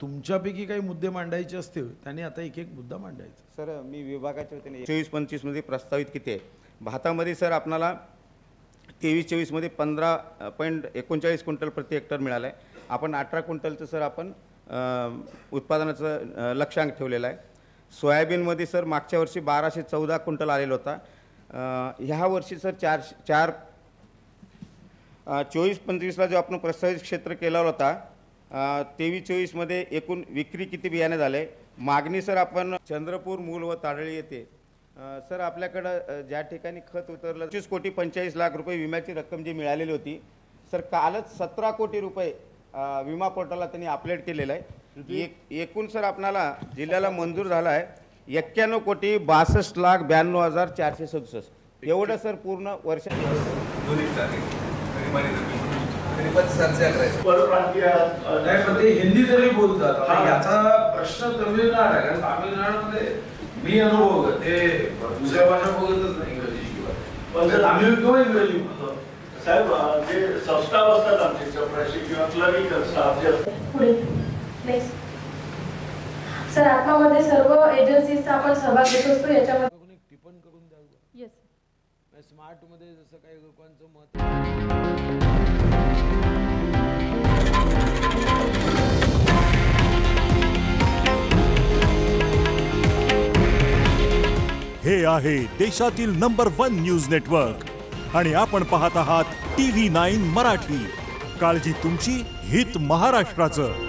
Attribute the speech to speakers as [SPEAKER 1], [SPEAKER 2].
[SPEAKER 1] तुमच्यापैकी काही मुद्दे मांडायचे असतील त्यांनी आता एक एक मुद्दा मांडायचा.
[SPEAKER 2] सर मी विभागाच्या वतीने 24-25 मध्ये प्रस्तावित किती आहे भातामध्ये सर आपल्याला 23-24 मध्ये 15.39 क्विंटल प्रति हेक्टर मिळालं आहे. आपण 18 क्विंटलचं सर आपण उत्पादनाचं लक्ष्यांक ठेवलेलं आहे. सोयाबीनमध्ये सर मागच्या वर्षी 1214 क्विंटल आलेला होता. ह्या वर्षी सर 24-25ला जो आपण प्रस्तावित क्षेत्र केला होता 23-24 मध्ये एकूण विक्री किती बियाणे झाले. मागणी सर आपण चंद्रपूर मूल व ताडळी येते सर आपल्याकडं ज्या ठिकाणी खत उतरलं 25,45,00,000 रुपये विम्याची रक्कम जी मिळालेली होती सर कालच 17 कोटी रुपये विमा पोर्टलला त्यांनी अपलोड केलेलं आहे. एकूण सर आपल्याला जिल्ह्याला मंजूर झाला आहे 91,62,92,467 एवढं सर पूर्ण वर्ष
[SPEAKER 1] हिंदी तरी बोलतात. याचा प्रश्न तमिळनाड आहे कारण तामिळनाडूमध्ये मी अनुभव ते दुसऱ्या भाषा बघतच नाही इंग्रजी शिवाय पण तामिळ किंवा इंग्रजी
[SPEAKER 3] साहेब जे संस्था असतात आमचे चपराशी किंवा क्लरिकल स्टाफ जे
[SPEAKER 4] सर आत्मामध्ये सर्व एजन्सीजचा आपण सहभाग घेत असतो. याच्यामध्ये
[SPEAKER 1] टिप्पण करून द्यावं.
[SPEAKER 4] येस
[SPEAKER 1] स्मार्ट मध्ये जसं काही लोकांचं मत
[SPEAKER 5] हे आहे देशातील नंबर 1 न्यूज नेटवर्क आणि आपण पाहत आहात TV9 मराठी. काळजी तुमची, हित महाराष्ट्राचं.